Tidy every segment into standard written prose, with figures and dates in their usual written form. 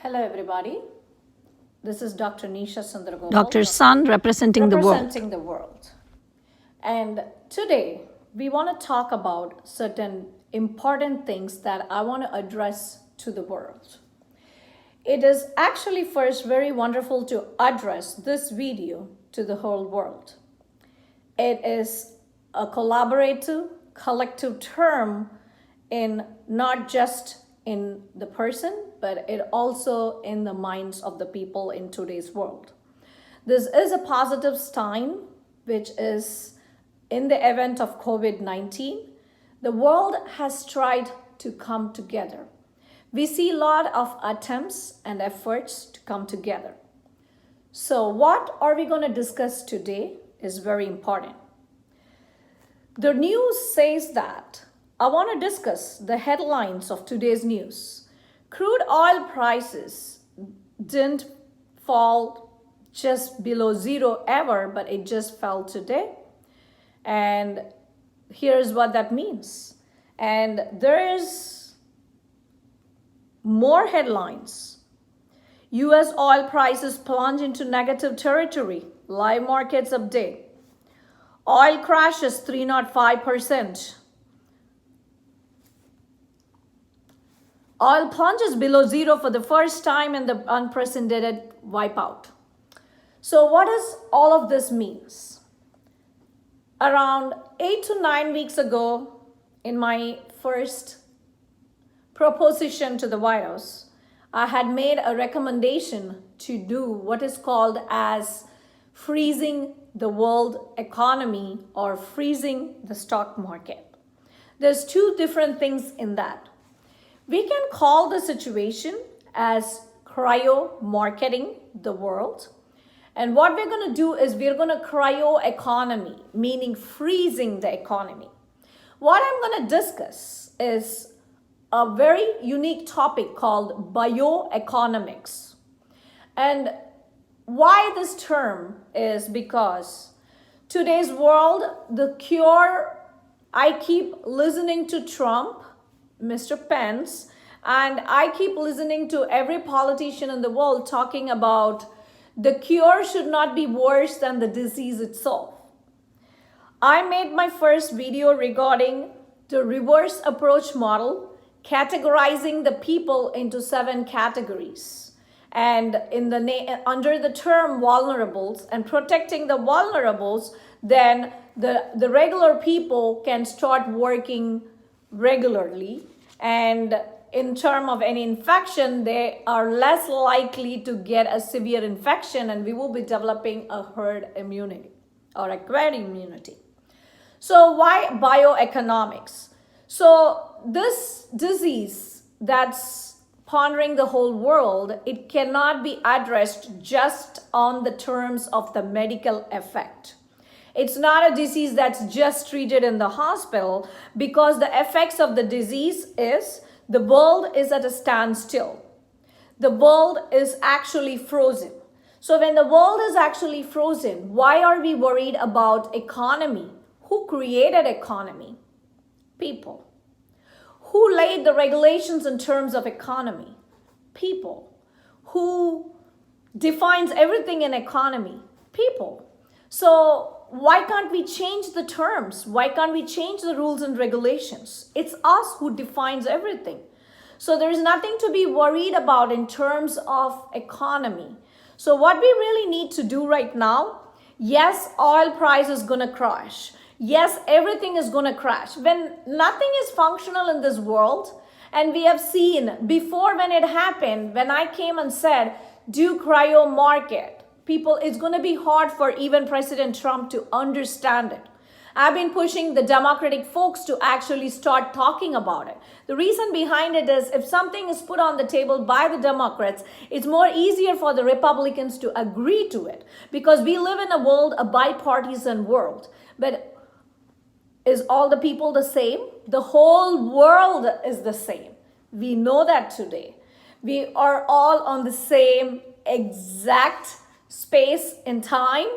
Hello, everybody. This is Dr. Nisha Sundaragopal. Dr. Sun representing the world. Representing the world. And today, we want to talk about certain important things that I want to address to the world. It is actually first very wonderful to address this video to the whole world. It is a collaborative, collective term in not just in the person, but it also in the minds of the people in today's world. This is a positive sign, which is in the event of COVID-19, the world has tried to come together. We see a lot of attempts and efforts to come together. So what are we going to discuss today is very important. The news says that I want to discuss the headlines of today's news. Crude oil prices didn't fall just below zero ever, but it just fell today. And here's what that means. And there is more headlines. US oil prices plunge into negative territory. Live markets update. Oil crashes 305%. Oil plunges below zero for the first time in the unprecedented wipeout. So what does all of this means? Around 8 to 9 weeks ago, in my first proposition to the White House, I had made a recommendation to do what is called as freezing the world economy or freezing the stock market. There's two different things in that. We can call the situation as cryo marketing the world. And what we're going to do is we're going to cryo economy, meaning freezing the economy. What I'm going to discuss is a very unique topic called bioeconomics. And why this term is because today's world, the cure, I keep listening to Trump, Mr. Pence, and I keep listening to every politician in the world talking about the cure should not be worse than the disease itself. I made my first video regarding the reverse approach model, categorizing the people into 7 categories. And under the term vulnerables and protecting the vulnerables, then the regular people can start working regularly, and in terms of any infection, they are less likely to get a severe infection, and we will be developing a herd immunity or acquired immunity. So why bioeconomics? So this disease that's pondering the whole world, it cannot be addressed just on the terms of the medical effect. It's not a disease that's just treated in the hospital, because the effects of the disease is the world is at a standstill. The world is actually frozen. So when the world is actually frozen, why are we worried about economy? Who created economy? People. Who laid the regulations in terms of economy? People. Who defines everything in economy? People. So why can't we change the terms? Why can't we change the rules and regulations? It's us who defines everything. So there's nothing to be worried about in terms of economy. So what we really need to do right now, yes, oil price is going to crash. Yes, everything is going to crash. When nothing is functional in this world, and we have seen before when it happened, when I came and said, do cryo market, people, it's going to be hard for even President Trump to understand it. I've been pushing the Democratic folks to actually start talking about it. The reason behind it is if something is put on the table by the Democrats, it's more easier for the Republicans to agree to it, because we live in a world, a bipartisan world. But is all the people the same? The whole world is the same. We know that today. We are all on the same exact space and time,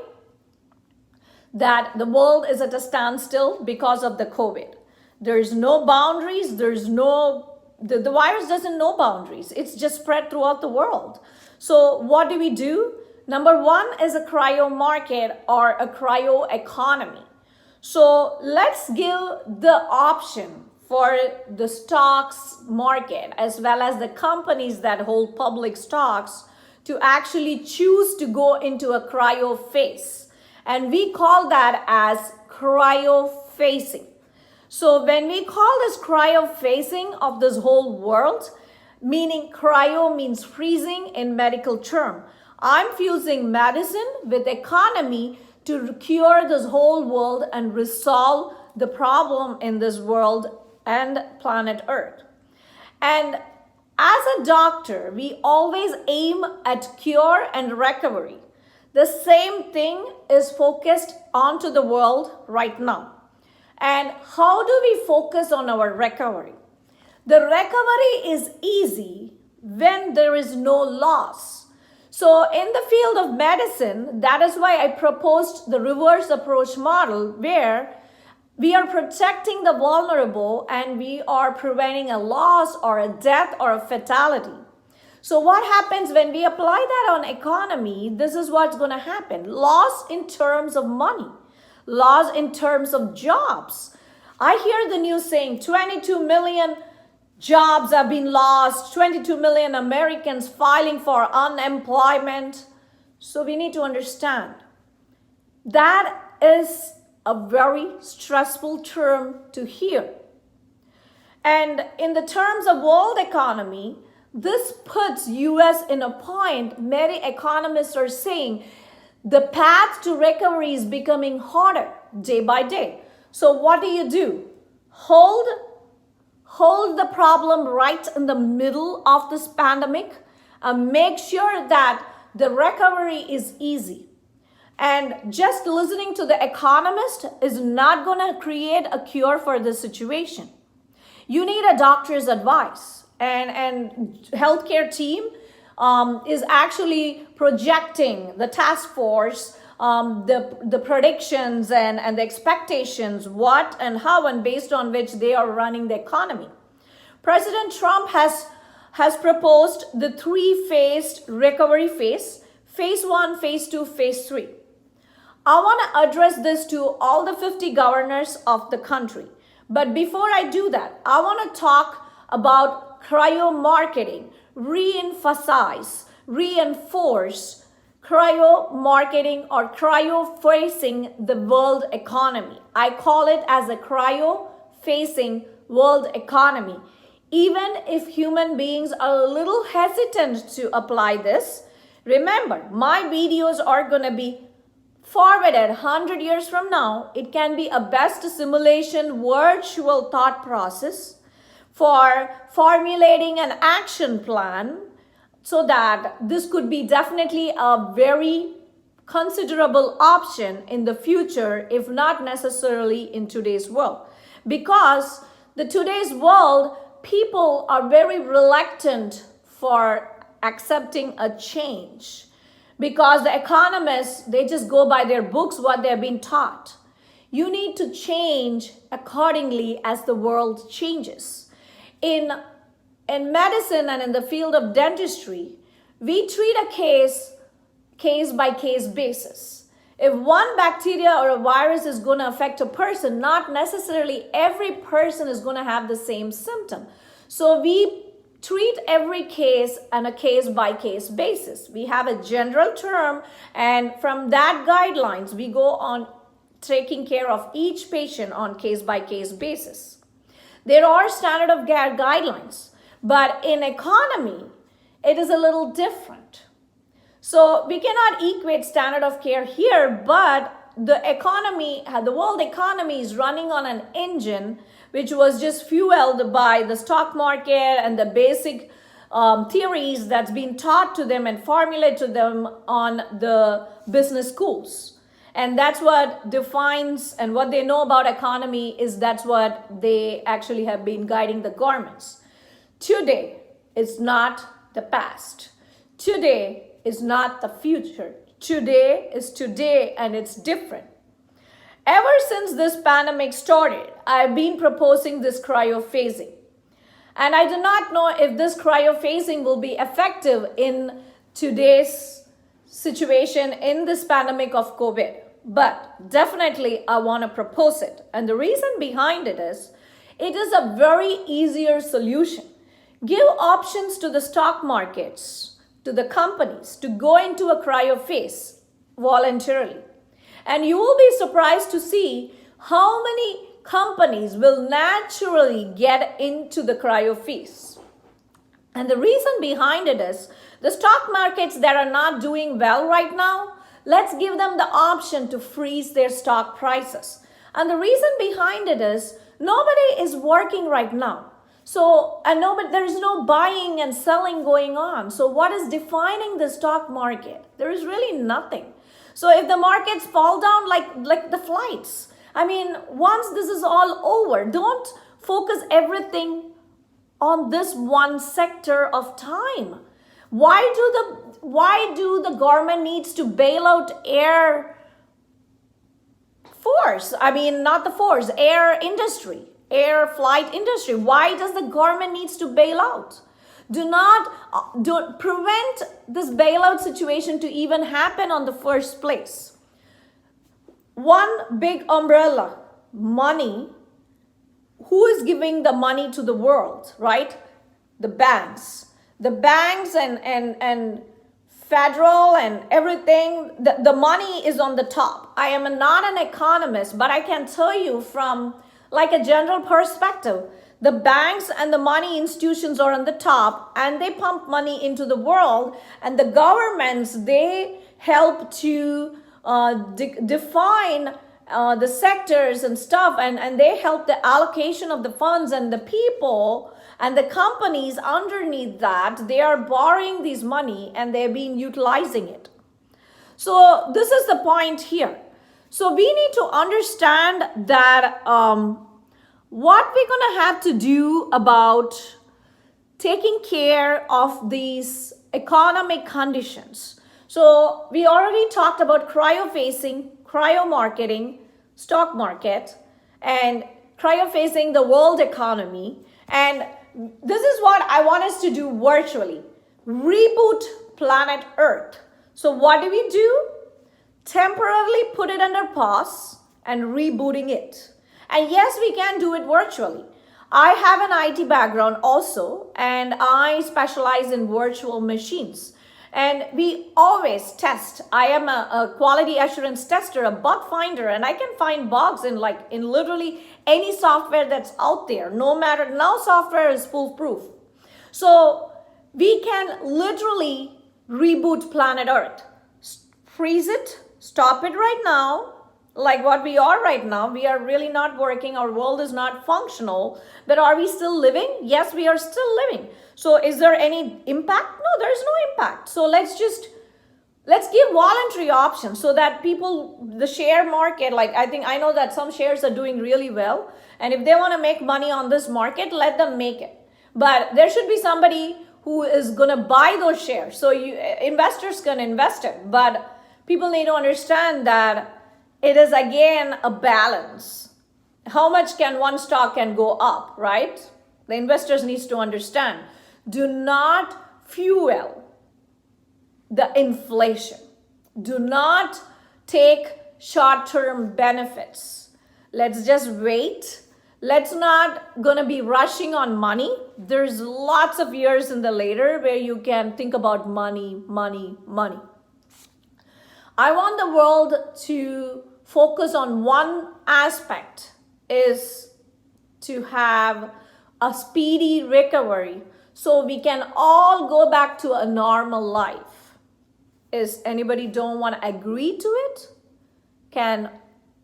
that the world is at a standstill because of the COVID. There's no boundaries, there's no the virus doesn't know boundaries. It's just spread throughout the world. So what do? Number one is a cryo market or a cryo economy. So let's give the option for the stocks market as well as the companies that hold public stocks to actually choose to go into a cryo phase. And we call that as cryo phasing. So when we call this cryo phasing of this whole world, meaning cryo means freezing in medical term. I'm fusing medicine with economy to cure this whole world and resolve the problem in this world and planet Earth. And as a doctor, we always aim at cure and recovery. The same thing is focused onto the world right now. And how do we focus on our recovery? The recovery is easy when there is no loss. So in the field of medicine, that is why I proposed the reverse approach model where we are protecting the vulnerable and we are preventing a loss or a death or a fatality. So what happens when we apply that on economy? This is what's going to happen. Loss in terms of money, loss in terms of jobs. I hear the news saying 22 million jobs have been lost, 22 million Americans filing for unemployment. So we need to understand that is a very stressful term to hear. And in the terms of world economy, this puts US in a point many economists are saying the path to recovery is becoming harder day by day. So what do? Hold the problem right in the middle of this pandemic and make sure that the recovery is easy. And just listening to the economist is not going to create a cure for this situation. You need a doctor's advice, and healthcare team is actually projecting the task force, the predictions and the expectations, what and how, and based on which they are running the economy. President Trump has proposed the three-phased recovery phase: phase 1, phase 2, phase 3. I want to address this to all the 50 governors of the country. But before I do that, I want to talk about cryo marketing, reinforce cryo marketing or cryo facing the world economy. I call it as a cryo facing world economy. Even if human beings are a little hesitant to apply this, remember, my videos are going to be forwarded 100 years from now. It can be a best simulation virtual thought process for formulating an action plan so that this could be definitely a very considerable option in the future, if not necessarily in today's world. Because the today's world, people are very reluctant for accepting a change. Because the economists, they just go by their books, what they're being taught. You need to change accordingly as the world changes. In medicine and in the field of dentistry, we treat a case by case basis. If one bacteria or a virus is going to affect a person, not necessarily every person is going to have the same symptom. So we treat every case on a case-by-case basis. We have a general term, and from that guidelines, we go on taking care of each patient on case-by-case basis. There are standard of care guidelines, but in economy, it is a little different. So we cannot equate standard of care here, but the world economy is running on an engine which was just fueled by the stock market and the basic theories that's been taught to them and formulated to them on the business schools. And that's what defines, and what they know about economy is that's what they actually have been guiding the governments. Today is not the past. Today is not the future. Today is today, and it's different. Ever since this pandemic started, I've been proposing this cryo phasing. And I do not know if this cryophasing will be effective in today's situation in this pandemic of COVID. But definitely I want to propose it. And the reason behind it is a very easier solution. Give options to the stock markets, to the companies to go into a cryophase voluntarily. And you will be surprised to see how many companies will naturally get into the cryophase. And the reason behind it is the stock markets that are not doing well right now, let's give them the option to freeze their stock prices. And the reason behind it is nobody is working right now. So, there is no buying and selling going on. So what is defining the stock market? There is really nothing. So if the markets fall down like the flights, once this is all over, don't focus everything on this one sector of time. Why do the government needs to bail out air force? Not the force, air industry, air flight industry. Why does the government needs to bail out? Don't prevent this bailout situation to even happen on the first place. One big umbrella, money. Who is giving the money to the world, right? The banks. The banks and federal and everything, the money is on the top. I am not an economist, but I can tell you from like a general perspective, the banks and the money institutions are on the top and they pump money into the world, and the governments, they help to define the sectors and stuff, and they help the allocation of the funds, and the people and the companies underneath that, they are borrowing this money and they're being utilizing it. So this is the point here. So we need to understand that what we're going to have to do about taking care of these economic conditions. So we already talked about cryophasing, cryo-marketing, stock market, and cryophasing the world economy. And this is what I want us to do virtually. Reboot planet Earth. So what do? Temporarily put it under pause and rebooting it. And yes, we can do it virtually. I have an IT background also, and I specialize in virtual machines. And we always test. I am a quality assurance tester, a bug finder, and I can find bugs in literally any software that's out there. No matter, now software is foolproof. So we can literally reboot planet Earth. Freeze it, stop it right now. Like what we are right now, we are really not working. Our world is not functional. But are we still living? Yes, we are still living. So is there any impact? No, there is no impact. So let's give voluntary options so that people, the share market, I know that some shares are doing really well. And if they want to make money on this market, let them make it. But there should be somebody who is going to buy those shares. So investors can invest it. But people need to understand that it is again a balance. How much can one stock can go up, right? The investors needs to understand. Do not fuel the inflation. Do not take short-term benefits. Let's just wait. Let's not gonna be rushing on money. There's lots of years in the later where you can think about money, money, money. I want the world to focus on one aspect, is to have a speedy recovery so we can all go back to a normal life. Is anybody don't want to agree to it? Can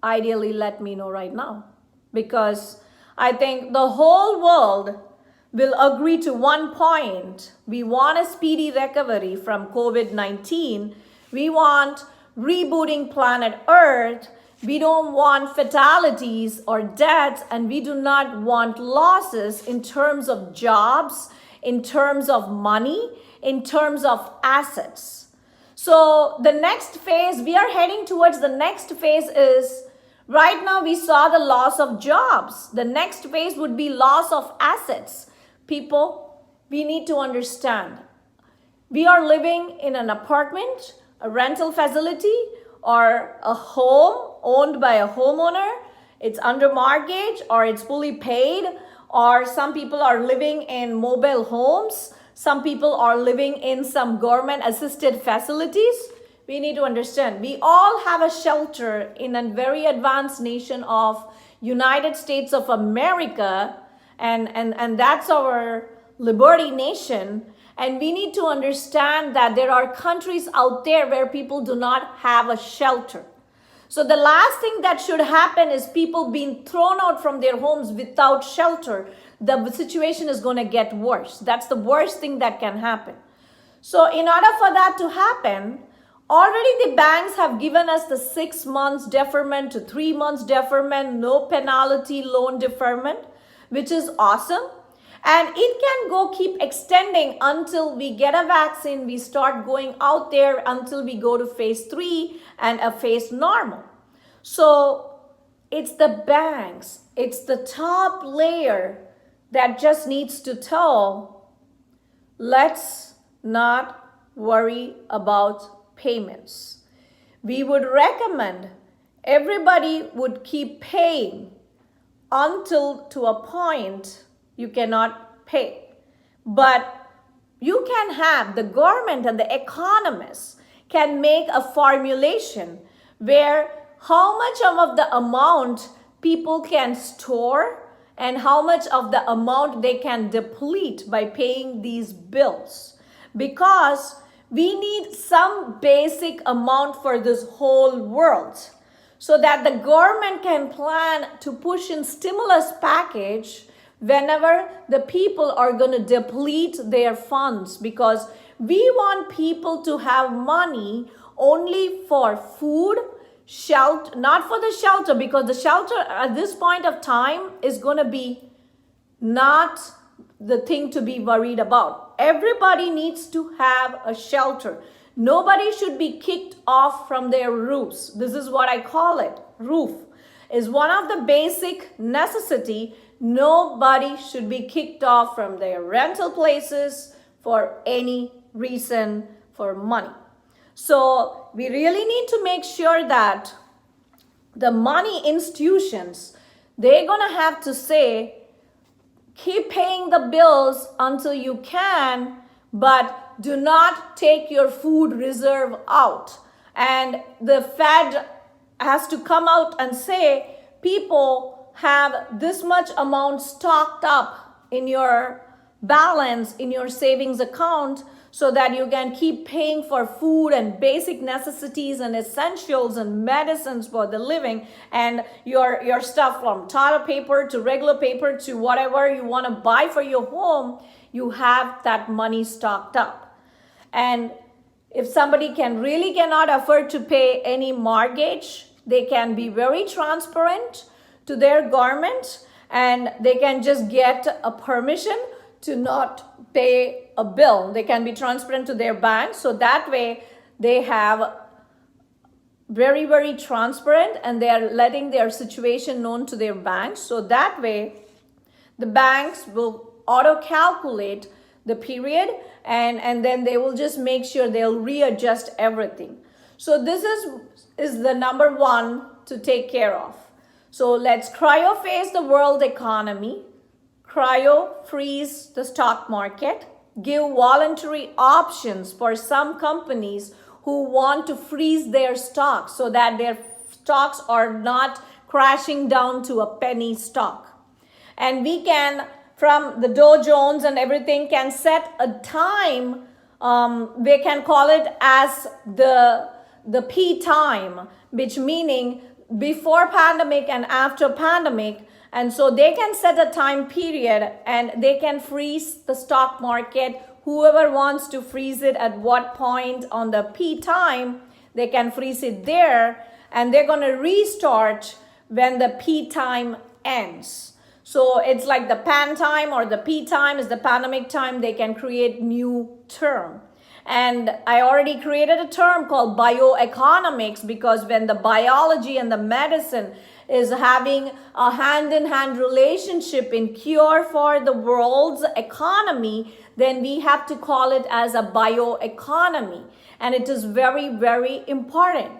ideally let me know right now, because I think the whole world will agree to one point. We want a speedy recovery from COVID-19. We want rebooting planet Earth. We don't want fatalities or deaths, and we do not want losses in terms of jobs, in terms of money, in terms of assets. So the next phase, we are heading towards the next phase is, right now we saw the loss of jobs. The next phase would be loss of assets. people, we need to understand. We are living in an apartment, a rental facility, or a home owned by a homeowner. It's under mortgage or it's fully paid, or some people are living in mobile homes. Some people are living in some government assisted facilities. We need to understand, we all have a shelter in a very advanced nation of United States of America, and that's our liberty nation. And we need to understand that there are countries out there where people do not have a shelter. So the last thing that should happen is people being thrown out from their homes without shelter. The situation is going to get worse. That's the worst thing that can happen. So in order for that to happen, already the banks have given us the 6 months deferment to 3 months deferment, no penalty loan deferment, which is awesome. And it can go keep extending until we get a vaccine, we start going out there until we go to phase 3 and a phase normal. So it's the banks, it's the top layer that just needs to tell, let's not worry about payments. We would recommend everybody would keep paying until to a point you cannot pay. But you can have the government and the economists can make a formulation where how much of the amount people can store and how much of the amount they can deplete by paying these bills. Because we need some basic amount for this whole world so that the government can plan to push in stimulus package whenever the people are going to deplete their funds, because we want people to have money only for food, shelter, not for the shelter, because the shelter at this point of time is going to be not the thing to be worried about. Everybody needs to have a shelter. Nobody should be kicked off from their roofs. This is what I call it. Roof is one of the basic necessity. Nobody should be kicked off from their rental places for any reason for money. So we really need to make sure that the money institutions, they're going to have to say, keep paying the bills until you can, but do not take your food reserve out. And the Fed has to come out and say, people have this much amount stocked up in your balance, in your savings account, so that you can keep paying for food and basic necessities and essentials and medicines for the living, and your stuff from toilet paper to regular paper to whatever you want to buy for your home, you have that money stocked up. And if somebody really cannot afford to pay any mortgage, they can be very transparent to their government and they can just get a permission to not pay a bill. They can be transparent to their bank, so that way they have very, very transparent and they are letting their situation known to their banks. So that way the banks will auto calculate the period and then they will just make sure they'll readjust everything. So this is the number one to take care of. So let's cryo phase the world economy, cryo freeze the stock market, give voluntary options for some companies who want to freeze their stocks so that their stocks are not crashing down to a penny stock. And we can, from the Dow Jones and everything, can set a time. They can call it as the P time, which meaning before pandemic and after pandemic. And so they can set a time period and they can freeze the stock market. Whoever wants to freeze it at what point on the P time, they can freeze it there, and they're going to restart when the P time ends. So it's like the pan time or the P time is the pandemic time. They can create new term. And I already created a term called bioeconomics, because when the biology and the medicine is having a hand-in-hand relationship in cure for the world's economy, then we have to call it as a bioeconomy. And it is very, very important.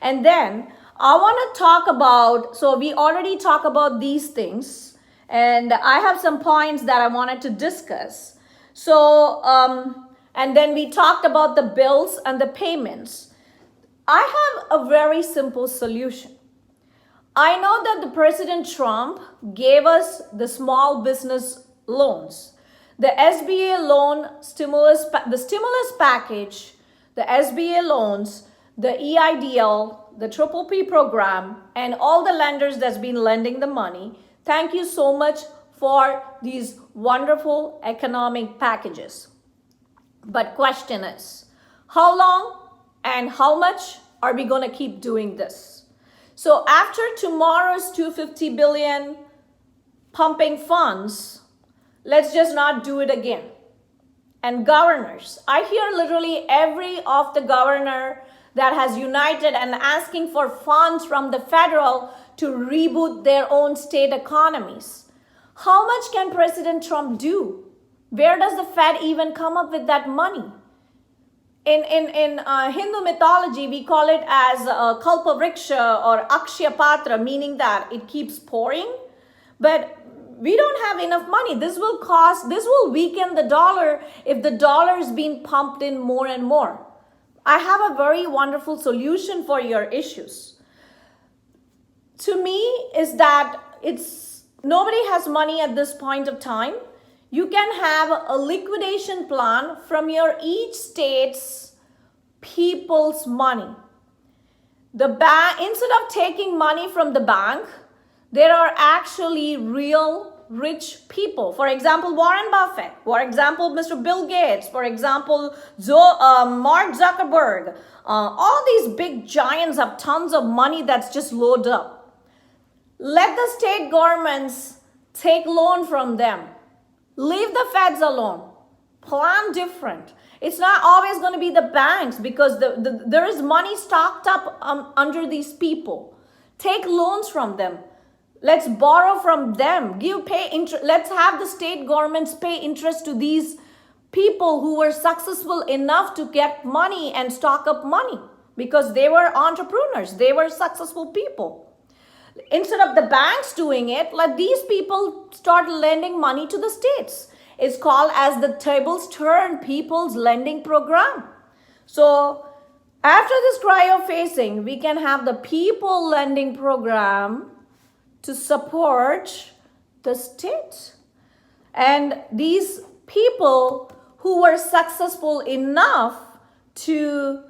And then I want to talk about, so we already talked about these things, and I have some points that I wanted to discuss. So, and then we talked about the bills and the payments. I have a very simple solution. I know that the President Trump gave us the small business loans, the SBA loan stimulus, the stimulus package, the SBA loans, the EIDL, the Triple P program, and all the lenders that's been lending the money. Thank you so much for these wonderful economic packages. But question is, how long and how much are we going to keep doing this? So after tomorrow's 250 billion pumping funds, let's just not do it again. And governors, I hear literally every of the governor that has united and asking for funds from the federal to reboot their own state economies. How much can President Trump do? Where does the Fed even come up with that money? In Hindu mythology, we call it as Kalpavriksha or Akshaya Patra, meaning that it keeps pouring. But we don't have enough money. This will weaken the dollar if the dollar is being pumped in more and more. I have a very wonderful solution for your issues. To me, is that nobody has money at this point of time. You can have a liquidation plan from your each state's people's money. Instead of taking money from the bank, there are actually real rich people. For example, Warren Buffett. For example, Mr. Bill Gates. For example, Mark Zuckerberg. All these big giants have tons of money that's just loaded up. Let the state governments take loan from them. Leave the feds alone. Plan different. It's not always going to be the banks because there is money stocked up under these people. Take loans from them. Let's borrow from them. Let's have the state governments pay interest to these people who were successful enough to get money and stock up money because they were entrepreneurs. They were successful people. Instead of the banks doing it, let these people start lending money to the states. It's called as the Tables Turn People's Lending Program. So after this cryo-facing, we can have the people lending program to support the state. And these people who were successful enough to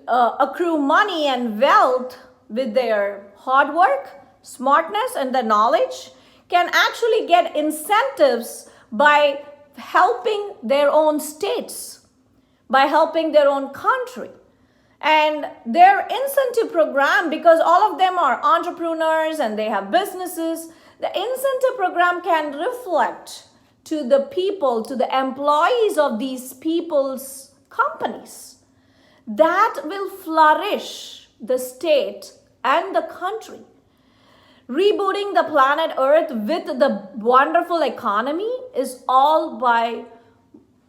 accrue money and wealth with their hard work, smartness, and the knowledge can actually get incentives by helping their own states, by helping their own country. And their incentive program, because all of them are entrepreneurs and they have businesses, the incentive program can reflect to the people, to the employees of these people's companies. That will flourish the state and the country. Rebooting the planet Earth with the wonderful economy is all by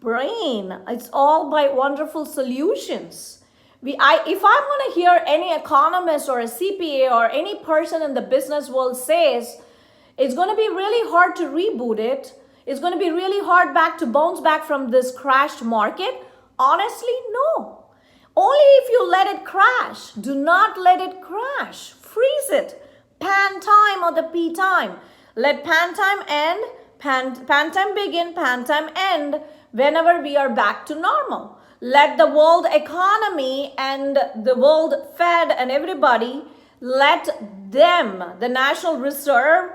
brain. It's all by wonderful solutions. If I'm going to hear any economist or a CPA or any person in the business world says it's going to be really hard to reboot it, it's going to be really hard to bounce back from this crashed market, honestly, no. Only if you let it crash. Do not let it crash. Freeze it. Pan time or the P time. Let pan time end, pan time begin, pan time end whenever we are back to normal. Let the world economy and the world Fed and everybody, let them, the National Reserve,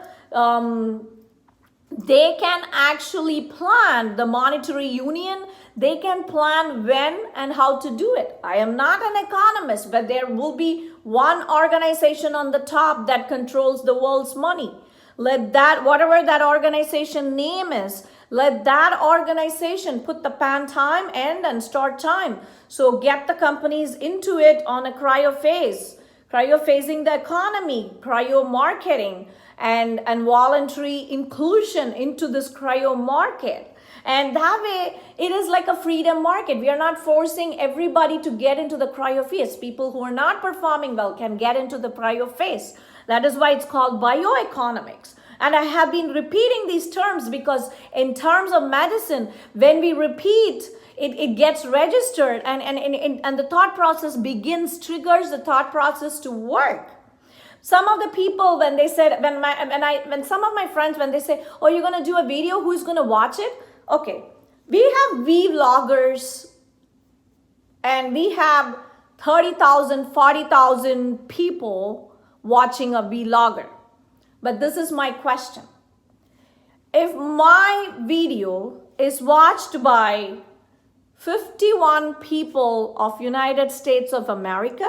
they can actually plan the monetary union. They can plan when and how to do it. I am not an economist, but there will be one organization on the top that controls the world's money. Let that, whatever that organization name is, let that organization put the pan time, end, and start time. So get the companies into it on a cryo phase. cryo-phasing the economy, cryo-marketing, and voluntary inclusion into this cryo market. And that way, it is like a freedom market. We are not forcing everybody to get into the cryo phase. People who are not performing well can get into the cryo phase. That is why it's called bioeconomics. And I have been repeating these terms because in terms of medicine, when we repeat, it gets registered and the thought process triggers the thought process to work. Some of the people, when they said, when some of my friends, when they say, oh, you're going to do a video, who's going to watch it? Okay, we have vloggers and we have 30,000, 40,000 people watching a vlogger. But this is my question. If my video is watched by 51 people of United States of America,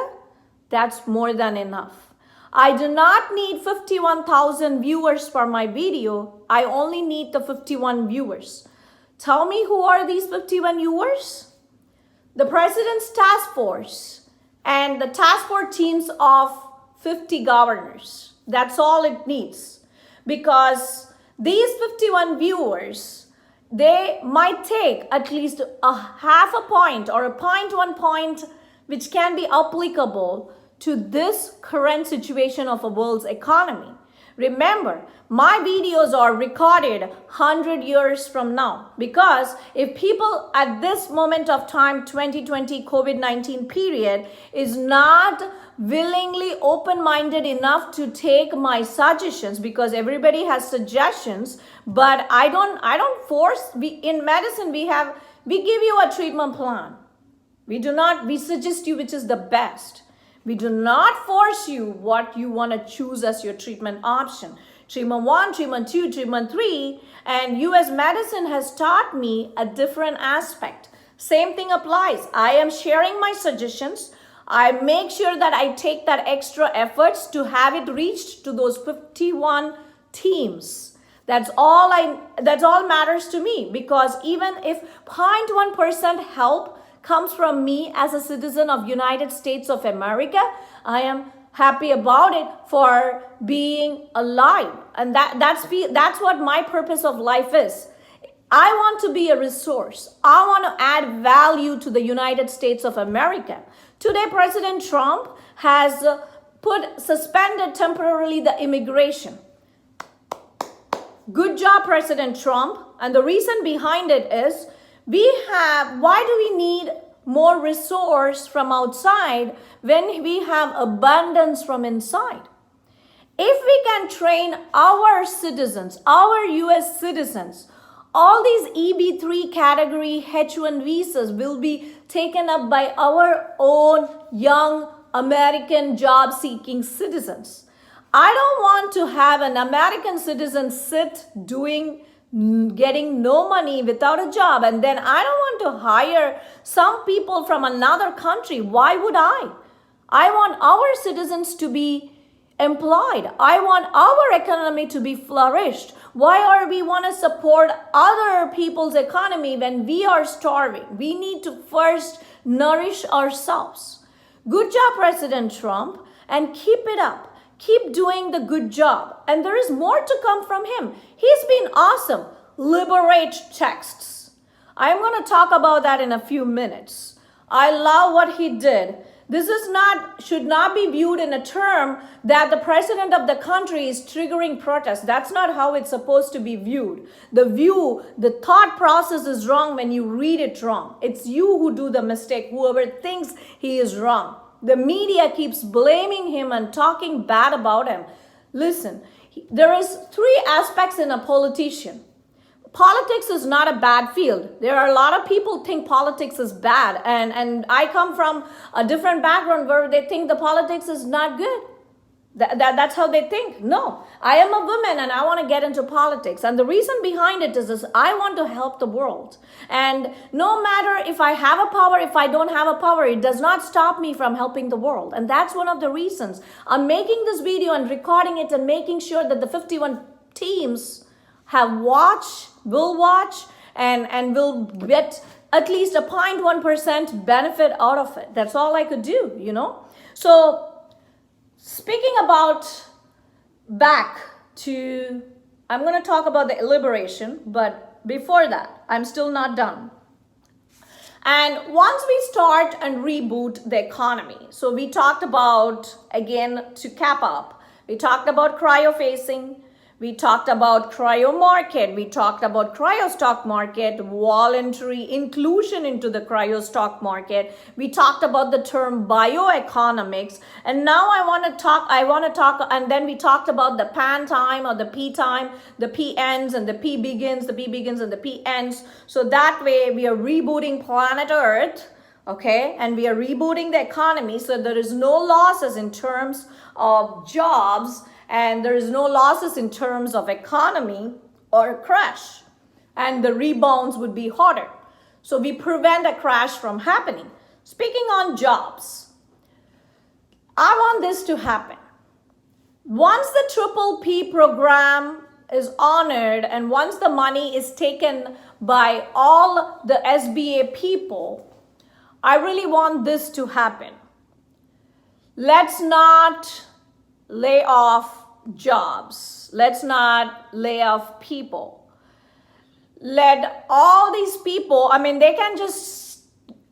that's more than enough. I do not need 51,000 viewers for my video. I only need the 51 viewers. Tell me, who are these 51 viewers? The President's Task Force and the task force teams of 50 governors. That's all it needs. Because these 51 viewers, they might take at least a half a point or a 0.1 point, which can be applicable to this current situation of a world's economy. Remember, my videos are recorded 100 years from now, because if people at this moment of time, 2020 COVID-19 period, is not willingly open-minded enough to take my suggestions, because everybody has suggestions, but I don't force. In medicine, we give you a treatment plan. We suggest you which is the best. We do not force you what you want to choose as your treatment option. Treatment 1, treatment 2, treatment 3, and US medicine has taught me a different aspect. Same thing applies. I am sharing my suggestions. I make sure that I take that extra efforts to have it reached to those 51 teams. That's all matters to me, because even if 0.1% help comes from me as a citizen of United States of America, I am happy about it for being alive. And that's what my purpose of life is. I want to be a resource. I want to add value to the United States of America. Today, President Trump has suspended temporarily the immigration. Good job, President Trump. And the reason behind it is, why do we need more resource from outside when we have abundance from inside? If we can train our citizens, our US citizens, all these EB3 category H1 visas will be taken up by our own young American job-seeking citizens. I don't want to have an American citizen getting no money without a job, and then I don't want to hire some people from another country. Why would I? I want our citizens to be employed. I want our economy to be flourished. Why are we want to support other people's economy when we are starving? We need to first nourish ourselves. Good job, President Trump, and keep it up. Keep doing the good job. And there is more to come from him. He's been awesome. Liberate texts. I'm going to talk about that in a few minutes. I love what he did. This should not be viewed in a term that the president of the country is triggering protests. That's not how it's supposed to be viewed. The thought process is wrong when you read it wrong. It's you who do the mistake, whoever thinks he is wrong. The media keeps blaming him and talking bad about him. Listen, there is 3 aspects in a politician. Politics is not a bad field. There are a lot of people think politics is bad. And I come from a different background where they think the politics is not good. That's how they think. No, I am a woman and I want to get into politics. And the reason behind it is I want to help the world. And no matter if I have a power, if I don't have a power, it does not stop me from helping the world. And that's one of the reasons I'm making this video and recording it and making sure that the 51 teams will watch and will get at least a 0.1% benefit out of it. That's all I could do, So Speaking about back to, I'm going to talk about the liberation, but before that, I'm still not done. And once we start and reboot the economy, so we talked about, again, to cap up, we talked about cryo-facing, we talked about cryo market, we talked about cryo stock market, voluntary inclusion into the cryo stock market, we talked about the term bioeconomics, and now I want to talk, and then we talked about the pan time or the P time, the P ends and the P begins and the P ends. So that way we are rebooting planet Earth, okay, and we are rebooting the economy, so there is no losses in terms of jobs, and there is no losses in terms of economy or crash, and the rebounds would be harder. So we prevent a crash from happening. Speaking on jobs, I want this to happen. Once the Triple P program is honored and once the money is taken by all the SBA people, I really want this to happen. Let's not lay off jobs. Let's not lay off people. Let all these people, they can just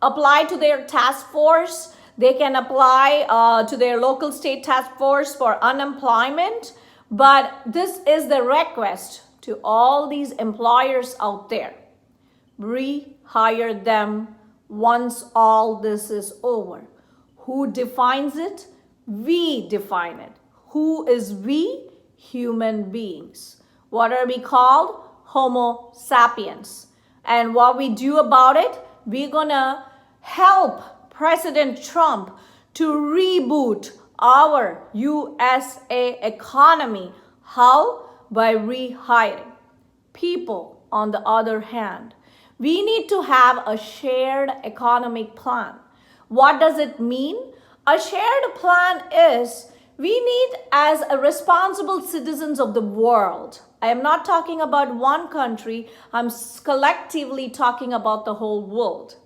apply to their task force. They can apply to their local state task force for unemployment. But this is the request to all these employers out there. Rehire them once all this is over. Who defines it? We define it. Who is we? Human beings. What are we called? Homo sapiens. And what we do about it, we're gonna help President Trump to reboot our USA economy. How? By rehiring. People, on the other hand, we need to have a shared economic plan. What does it mean? A shared plan is we need, as a responsible citizens of the world, I am not talking about one country, I'm collectively talking about the whole world.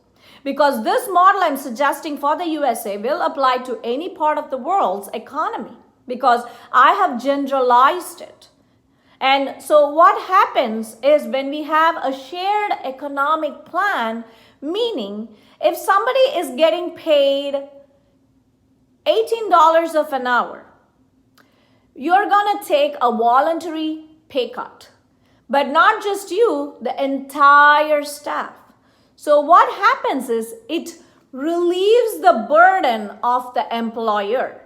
Because this model I'm suggesting for the USA will apply to any part of the world's economy, because I have generalized it. And so what happens is when we have a shared economic plan, meaning if somebody is getting paid $18 of an hour, you're going to take a voluntary pay cut. But not just you, the entire staff. So what happens is it relieves the burden of the employer.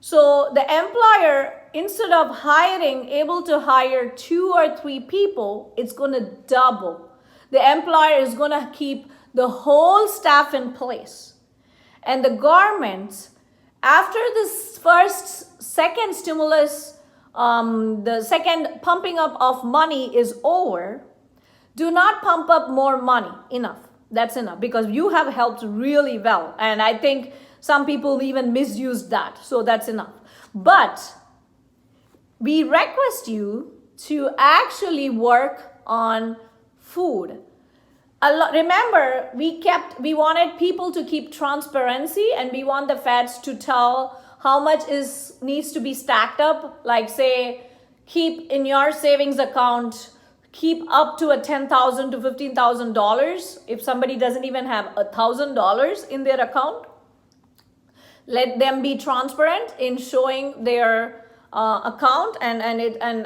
So the employer, instead of able to hire 2 or 3 people, it's going to double. The employer is going to keep the whole staff in place. And the governments, after this second stimulus, the second pumping up of money is over, do not pump up more money. Enough. That's enough, because you have helped really well. And I think some people even misused that. So that's enough. But we request you to actually work on food. Remember, we wanted people to keep transparency, and we want the feds to tell how much needs to be stacked up. Like, say, keep in your savings account, keep up to a $10,000 to $15,000. If somebody doesn't even have $1,000 in their account, let them be transparent in showing their account, and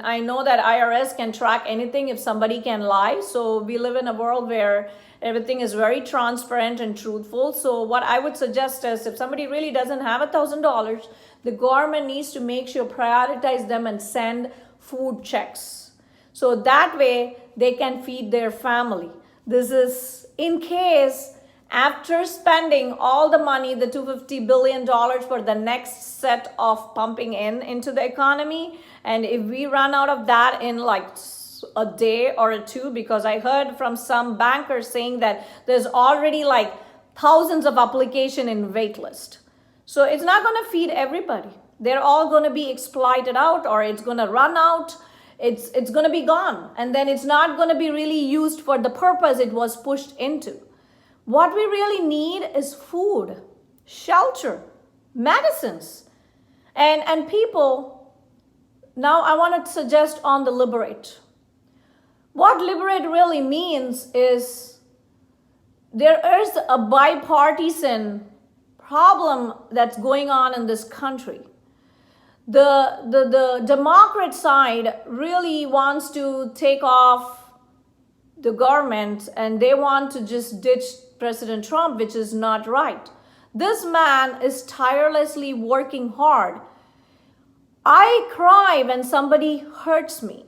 I know that IRS can track anything if somebody can lie. So we live in a world where everything is very transparent and truthful. So what I would suggest is, if somebody really doesn't have $1,000, the government needs to make sure prioritize them and send food checks. So that way they can feed their family. This is in case after spending all the money, the $250 billion for the next set of pumping into the economy, and if we run out of that in like a day or 2, because I heard from some bankers saying that there's already like thousands of applications in wait list. So it's not going to feed everybody. They're all going to be exploited out, or it's going to run out. It's going to be gone. And then it's not going to be really used for the purpose it was pushed into. What we really need is food, shelter, medicines. And people, now I want to suggest on the liberate. What liberate really means is there is a bipartisan problem that's going on in this country. The Democrat side really wants to take off the government and they want to just ditch President Trump, which is not right. This man is tirelessly working hard. I cry when somebody hurts me.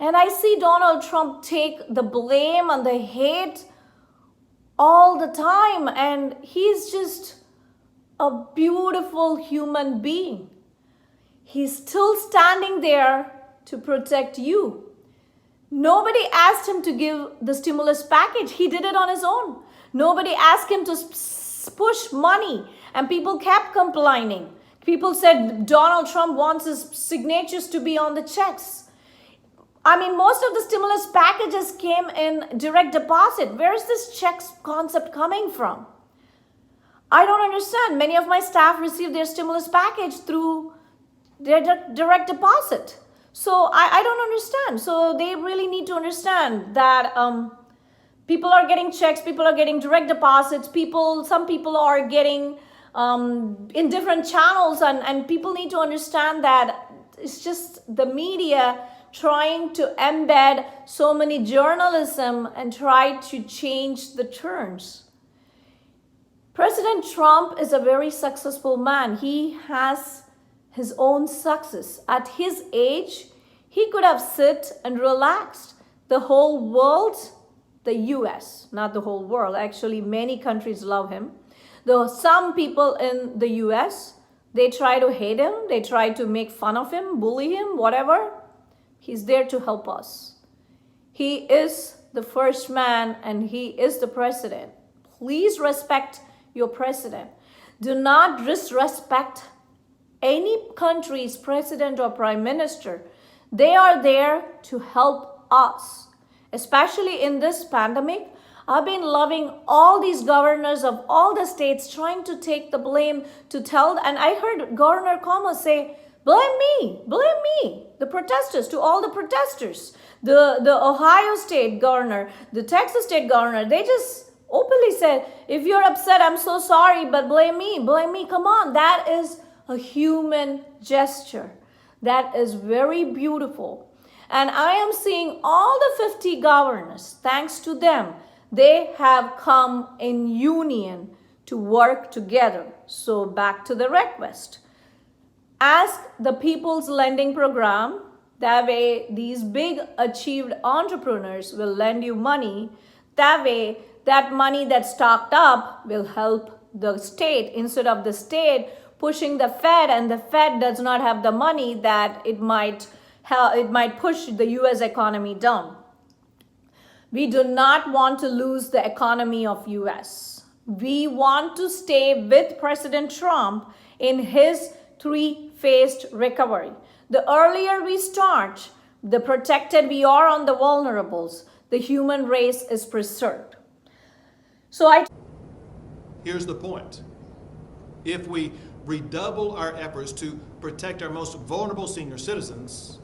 And I see Donald Trump take the blame and the hate all the time. And he's just a beautiful human being. He's still standing there to protect you. Nobody asked him to give the stimulus package. He did it on his own. Nobody asked him to push money, and people kept complaining. People said Donald Trump wants his signatures to be on the checks. I mean, most of the stimulus packages came in direct deposit. Where is this checks concept coming from? I don't understand. Many of my staff received their stimulus package through their direct deposit. So I don't understand. So they really need to understand that people are getting checks, people are getting direct deposits, some people are getting in different channels, and people need to understand that it's just the media trying to embed so many journalism and try to change the terms. President Trump is a very successful man. He has his own success. At his age, he could have sit and relaxed. The whole world, the US, not the whole world, actually many countries love him. Though some people in the US, they try to hate him, they try to make fun of him, bully him, whatever. He's there to help us. He is the first man and he is the president. Please respect your president. Do not disrespect any country's president or prime minister. They are there to help us, especially in this pandemic. I've been loving all these governors of all the states trying to take the blame to tell, and I heard Governor Cuomo say, blame me, the protesters, to all the protesters. The Ohio state governor, the Texas state governor, they just openly said, if you're upset, I'm so sorry, but blame me, come on. That is a human gesture. That is very beautiful. And I am seeing all the 50 governors, thanks to them, they have come in union to work together. So back to the request. Ask the People's Lending Program. That way, these big achieved entrepreneurs will lend you money. That way, that money that's stocked up will help the state instead of the state pushing the Fed, and the Fed does not have the money that it might push the US economy down. We do not want to lose the economy of US. We want to stay with President Trump in his three-phased recovery. The earlier we start, the protected we are on the vulnerables, the human race is preserved. Here's the point. If we redouble our efforts to protect our most vulnerable senior citizens,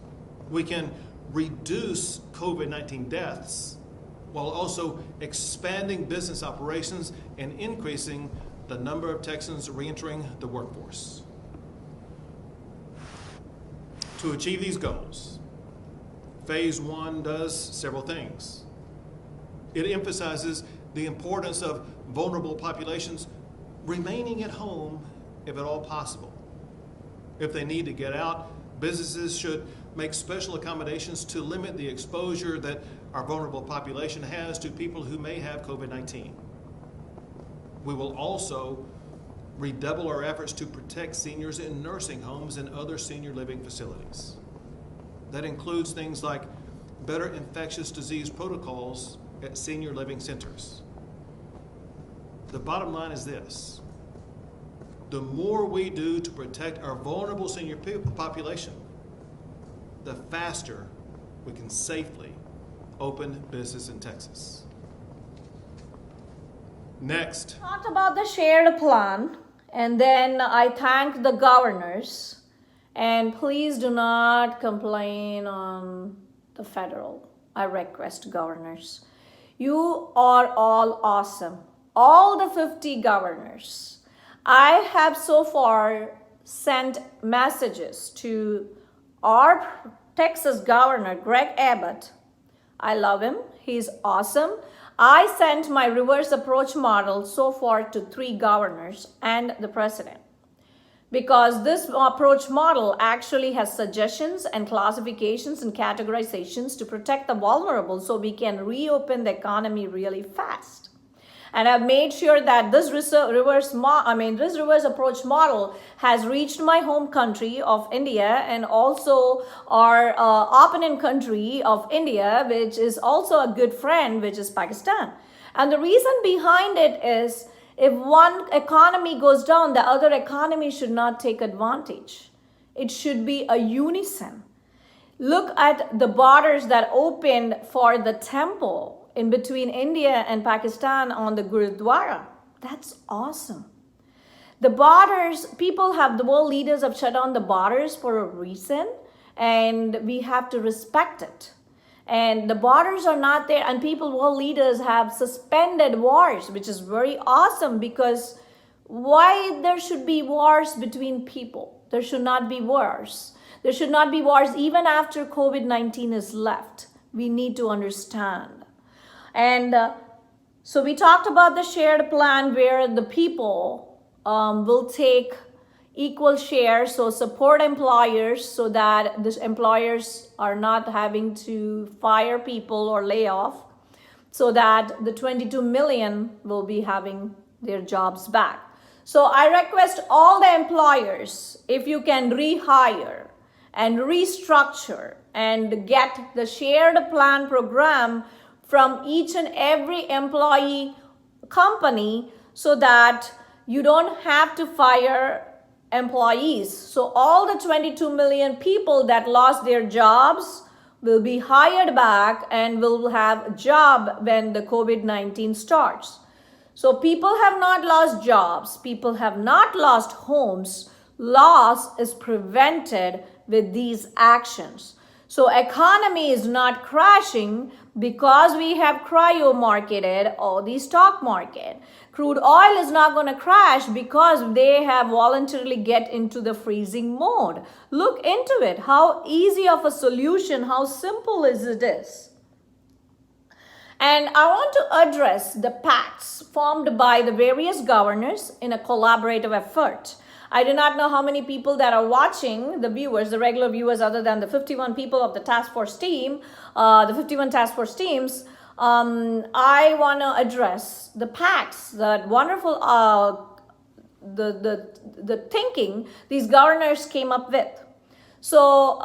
we can reduce COVID-19 deaths while also expanding business operations and increasing the number of Texans reentering the workforce. To achieve these goals, Phase 1 does several things. It emphasizes the importance of vulnerable populations remaining at home if at all possible. If they need to get out, businesses should make special accommodations to limit the exposure that our vulnerable population has to people who may have COVID-19. We will also redouble our efforts to protect seniors in nursing homes and other senior living facilities. That includes things like better infectious disease protocols at senior living centers. The bottom line is this: the more we do to protect our vulnerable senior population, the faster we can safely open business in Texas. Next. Talked about the shared plan, And then I thank the governors. And please do not complain on the federal. I request governors. You are all awesome. All the 50 governors. I have so far sent messages to our Texas governor, Greg Abbott. I love him. He's awesome. I sent my reverse approach model so far to 3 governors and the president, because this approach model actually has suggestions and classifications and categorizations to protect the vulnerable so we can reopen the economy really fast. And I've made sure that this reverse approach model has reached my home country of India and also our opponent country of India, which is also a good friend, which is Pakistan. And the reason behind it is, if one economy goes down, the other economy should not take advantage. It should be a unison. Look at the borders that opened for the temple in between India and Pakistan on the Gurudwara. That's awesome. The borders, the world leaders have shut down the borders for a reason, and we have to respect it. And the borders are not there, and world leaders have suspended wars, which is very awesome, because why there should be wars between people? There should not be wars. There should not be wars even after COVID-19 is left. We need to understand. And so we talked about the shared plan where the people will take equal share, so support employers so that the employers are not having to fire people or lay off, so that the 22 million will be having their jobs back. So I request all the employers, if you can rehire and restructure and get the shared plan program from each and every employee company, so that you don't have to fire employees. So all the 22 million people that lost their jobs will be hired back and will have a job when the COVID-19 starts. So people have not lost jobs. People have not lost homes. Loss is prevented with these actions. So economy is not crashing because we have cryo marketed or the stock market. Crude oil is not going to crash because they have voluntarily get into the freezing mode. Look into it. How easy of a solution, how simple is it is. And I want to address the pacts formed by the various governors in a collaborative effort. I do not know how many people that are watching, the viewers, the regular viewers, other than the 51 people of the task force team, the 51 task force teams. I want to address the pacts, that wonderful, the thinking these governors came up with. So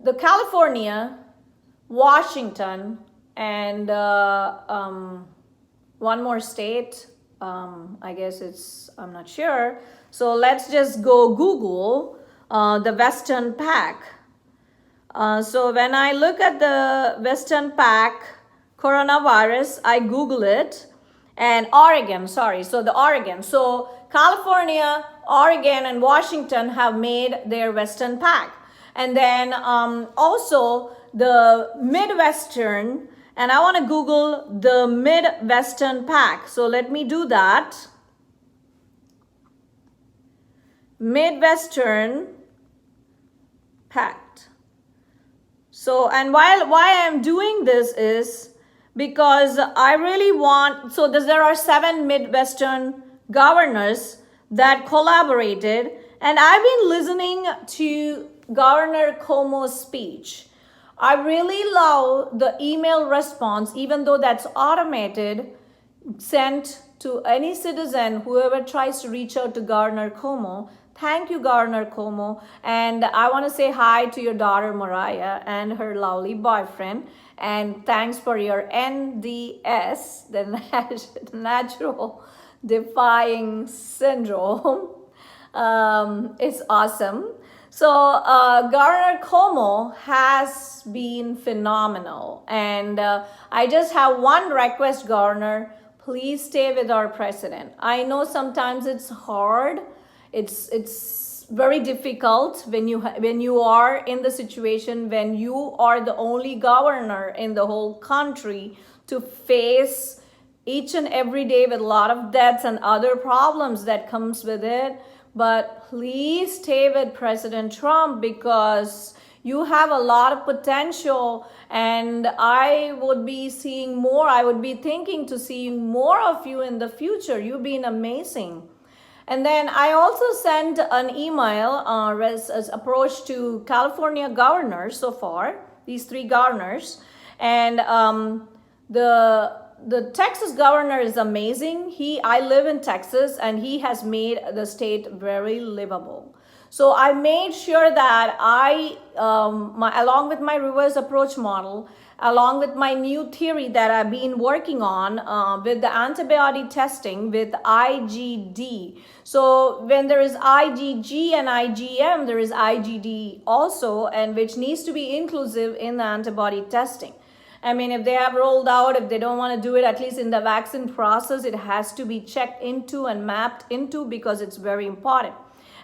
the California, Washington, and one more state. I guess I'm not sure. So let's just go Google the Western Pac. So when I look at the Western Pac coronavirus, I Google it, and Oregon, so the Oregon. So California, Oregon, and Washington have made their Western Pac. And then also the Midwestern. And I want to Google the Midwestern Pac. So let me do that. Midwestern Pact. So, and why I'm doing this is because I really want, so there are 7 Midwestern governors that collaborated, and I've been listening to Governor Cuomo's speech. I really love the email response, even though that's automated, sent to any citizen, whoever tries to reach out to Governor Cuomo. Thank you, Governor Cuomo. And I want to say hi to your daughter, Mariah, and her lovely boyfriend. And thanks for your NDS, the Natural Defying Syndrome. It's awesome. So Governor Cuomo has been phenomenal. And I just have one request, Governor. please stay with our president. I know sometimes it's hard. It's very difficult when you are in the situation when you are the only governor in the whole country to face each and every day with a lot of debts and other problems that comes with it. But please stay with President Trump because you have a lot of potential, and I would be seeing more. I would be thinking to seeing more of you in the future. You've been amazing. And then I also sent an email as approach to California governors so far, these 3 governors. And the Texas governor is amazing. I live in Texas, and he has made the state very livable. So I made sure that along with my reverse approach model, along with my new theory that I've been working on with the antibody testing with IgD. So when there is IgG and IgM, there is IgD also, and which needs to be inclusive in the antibody testing. I mean, if they have rolled out, if they don't want to do it, at least in the vaccine process, it has to be checked into and mapped into because it's very important.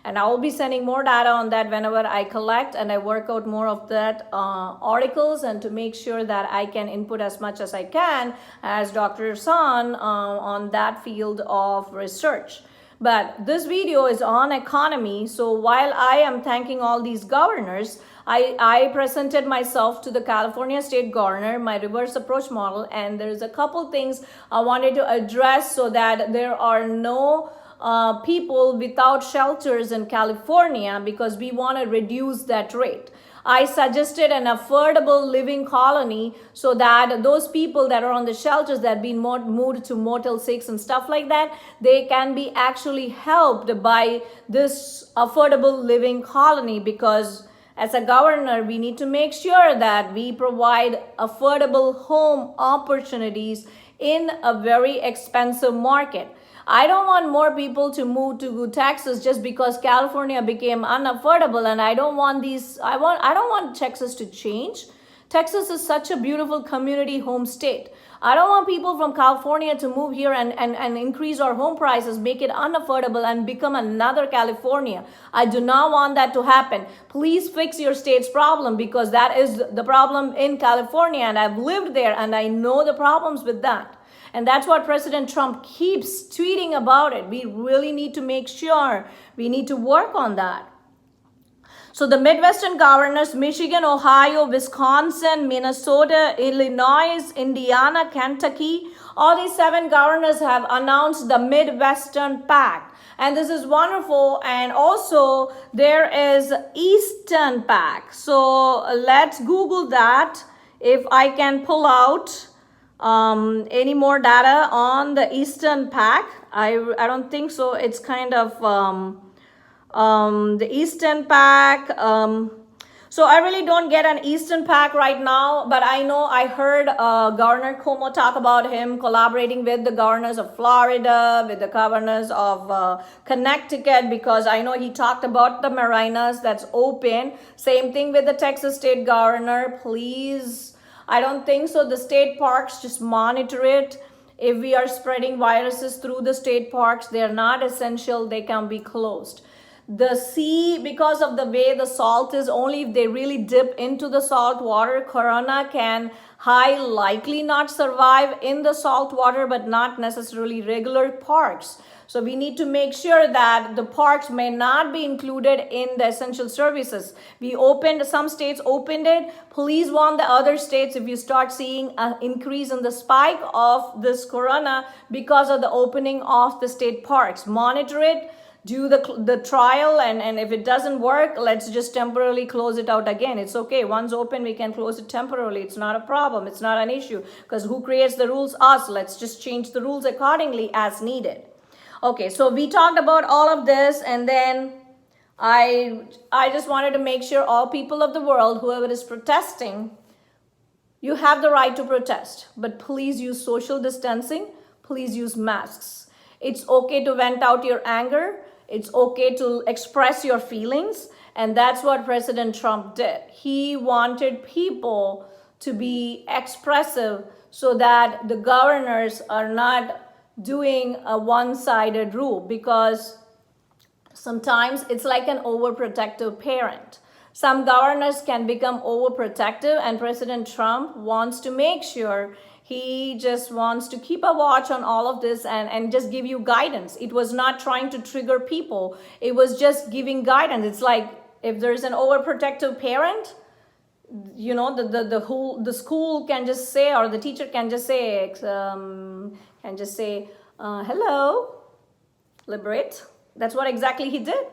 And I will be sending more data on that whenever I collect and I work out more of that articles, and to make sure that I can input as much as I can as Dr. San on that field of research. But this video is on economy. So while I am thanking all these governors, I presented myself to the California state governor, my reverse approach model, and there's a couple things I wanted to address so that there are no people without shelters in California, because we want to reduce that rate. I suggested an affordable living colony so that those people that are on the shelters that have been moved to Motel 6 and stuff like that, they can be actually helped by this affordable living colony, because as a governor, we need to make sure that we provide affordable home opportunities in a very expensive market. I don't want more people to move to Texas just because California became unaffordable, and I don't want Texas to change. Texas is such a beautiful community home state. I don't want people from California to move here and increase our home prices, make it unaffordable and become another California. I do not want that to happen. Please fix your state's problem, because that is the problem in California, and I've lived there and I know the problems with that. And that's what President Trump keeps tweeting about it. We really need to make sure we need to work on that. So the Midwestern governors, Michigan, Ohio, Wisconsin, Minnesota, Illinois, Indiana, Kentucky, all these 7 governors have announced the Midwestern Pact. And this is wonderful. And also there is Eastern Pact. So let's Google that. If I can pull out any more data on the Eastern Pact. I don't think so. It's kind of the Eastern Pact. So I really don't get an Eastern Pact right now, but I know I heard Governor Cuomo talk about him collaborating with the governors of Florida, with the governors of Connecticut, because I know he talked about the marinas that's open. Same thing with the Texas state governor. Please, I don't think so. The state parks, just monitor it. If we are spreading viruses through the state parks, they're not essential. They can be closed. The sea, because of the way the salt is, only if they really dip into the salt water, corona can high likely not survive in the salt water, but not necessarily regular parks. So we need to make sure that the parks may not be included in the essential services. Some states opened it. Please warn the other states if you start seeing an increase in the spike of this corona because of the opening of the state parks. Monitor it. Do the trial, and if it doesn't work, let's just temporarily close it out again. It's okay. Once open, we can close it temporarily. It's not a problem. It's not an issue, because who creates the rules? Us. Let's just change the rules accordingly as needed. Okay, so we talked about all of this, and then I just wanted to make sure all people of the world, whoever is protesting, you have the right to protest, but please use social distancing. Please use masks. It's okay to vent out your anger. It's okay to express your feelings. And that's what President Trump did. He wanted people to be expressive so that the governors are not doing a one-sided rule, because sometimes it's like an overprotective parent. Some governors can become overprotective, and President Trump wants to make sure, he just wants to keep a watch on all of this and just give you guidance. It was not trying to trigger people. It was just giving guidance. It's like if there's an overprotective parent, you know, the school can just say, or the teacher can just say, hello, liberate. That's what exactly he did.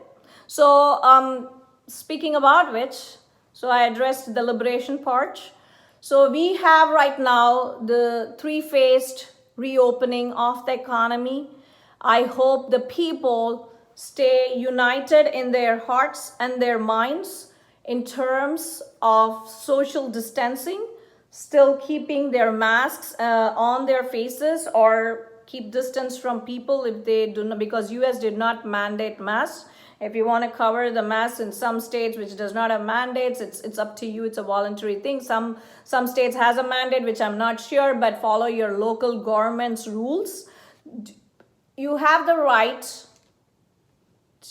So speaking about which, so I addressed the liberation part. So we have right now the three-phased reopening of the economy. I hope the people stay united in their hearts and their minds in terms of social distancing, still keeping their masks on their faces, or keep distance from people if they do not, because US did not mandate masks. If you want to cover the mask in some states which does not have mandates, it's up to you. It's a voluntary thing. Some states has a mandate, which I'm not sure, but follow your local government's rules. You have the right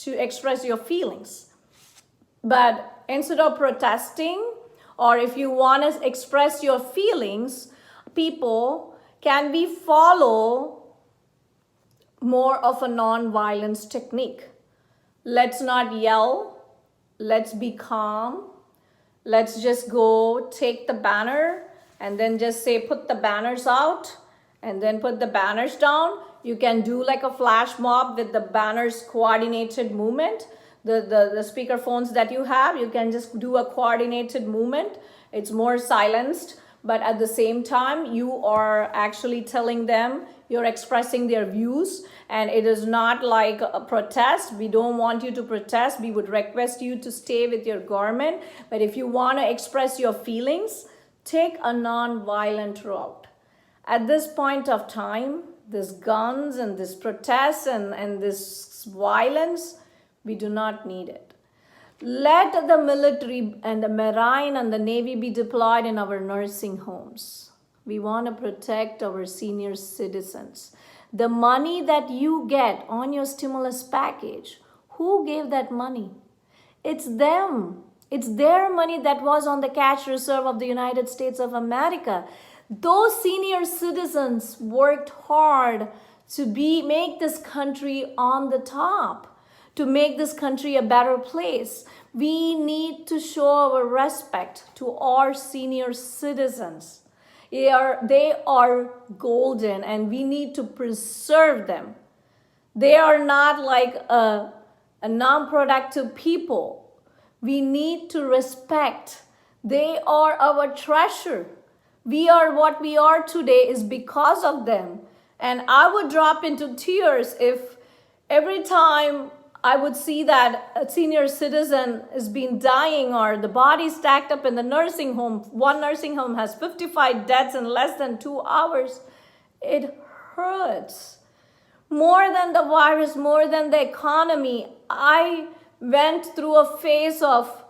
to express your feelings. But instead of protesting, or if you want to express your feelings, people, can we follow more of a non-violence technique? Let's not yell. Let's be calm. Let's just go take the banner and then just say, put the banners out and then put the banners down. You can do like a flash mob with the banners coordinated movement. The speaker phones that you have, you can just do a coordinated movement. It's more silenced, but at the same time, you are actually telling them, you're expressing their views, and it is not like a protest. We don't want you to protest. We would request you to stay with your government. But if you want to express your feelings, take a non-violent route. At this point of time, this guns and this protests and this violence, we do not need it. Let the military and the Marine and the Navy be deployed in our nursing homes. We want to protect our senior citizens. The money that you get on your stimulus package, who gave that money? It's them. It's their money that was on the cash reserve of the United States of America. Those senior citizens worked hard to make this country on the top, to make this country a better place. We need to show our respect to our senior citizens. They are golden, and we need to preserve them. They are not like a non-productive people. We need to respect. They are our treasure. We are what we are today is because of them. And I would drop into tears if every time I would see that a senior citizen is been dying, or the body stacked up in the nursing home. One nursing home has 55 deaths in less than 2 hours. It hurts. More than the virus, more than the economy, I went through a phase of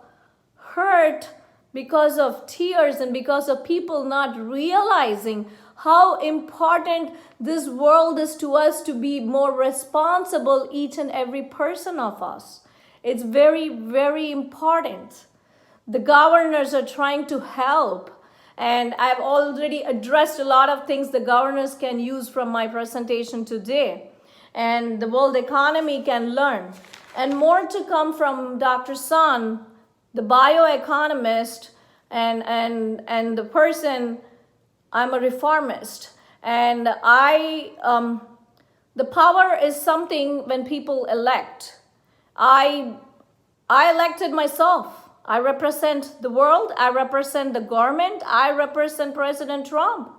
hurt because of tears and because of people not realizing how important this world is to us, to be more responsible, each and every person of us. It's very, very important. The governors are trying to help, and I've already addressed a lot of things the governors can use from my presentation today, and the world economy can learn. And more to come from Dr. Sun, the bioeconomist, and the person. I'm a reformist, and the power is something when people elect. I elected myself. I represent the world. I represent the government. I represent President Trump.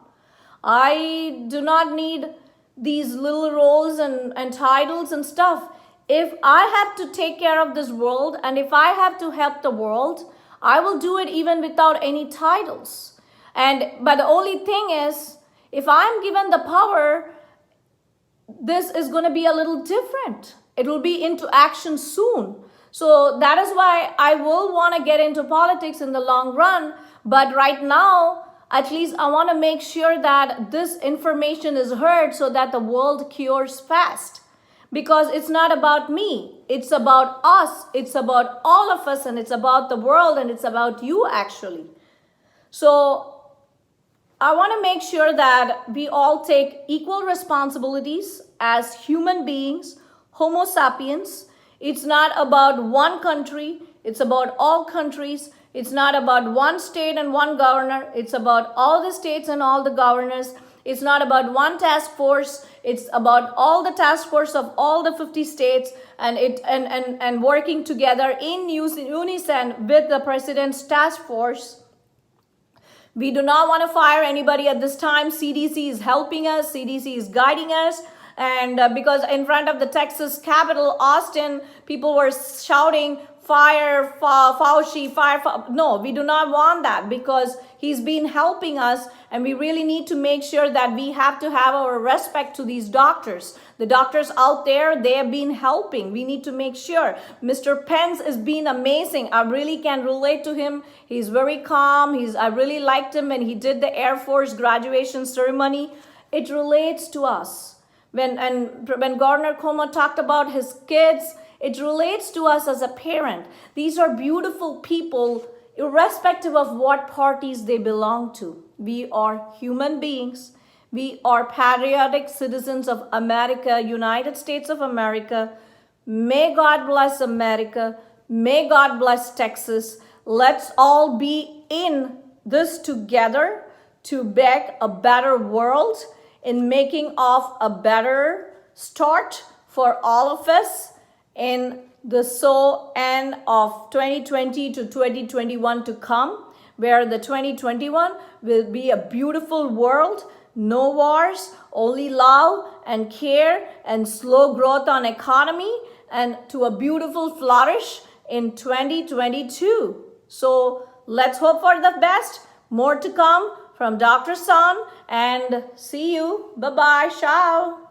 I do not need these little roles and titles and stuff. If I have to take care of this world, and if I have to help the world, I will do it even without any titles. But the only thing is, if I'm given the power, this is going to be a little different. It will be into action soon. So that is why I will want to get into politics in the long run. But right now, At least I want to make sure that this information is heard so that the world cures fast. Because it's not about me, it's about us, it's about all of us, and it's about the world, and it's about you actually. So I want to make sure that we all take equal responsibilities as human beings, Homo sapiens. It's not about one country, it's about all countries. It's not about one state and one governor, it's about all the states and all the governors. It's not about one task force, it's about all the task force of all the 50 states and working together in unison with the president's task force. We do not want to fire anybody at this time. CDC is helping us, CDC is guiding us. And because in front of the Texas Capitol, Austin, people were shouting, fire Fauci, fire. No, we do not want that because he's been helping us, and we really need to make sure that we have to have our respect to these doctors. The doctors out there, they have been helping. We need to make sure. Mr. Pence has been amazing. I really can relate to him. He's very calm. I really liked him when he did the Air Force graduation ceremony. It relates to us. When Governor Cuomo talked about his kids, it relates to us as a parent. These are beautiful people, irrespective of what parties they belong to. We are human beings. We are patriotic citizens of America, United States of America. May God bless America. May God bless Texas. Let's all be in this together to beg a better world, in making of a better start for all of us in the end of 2020 to 2021 to come, where the 2021 will be a beautiful world, no wars, only love and care and slow growth on economy, and to a beautiful flourish in 2022. So let's hope for the best. More to come from Dr. San, and see you. Bye-bye. Ciao.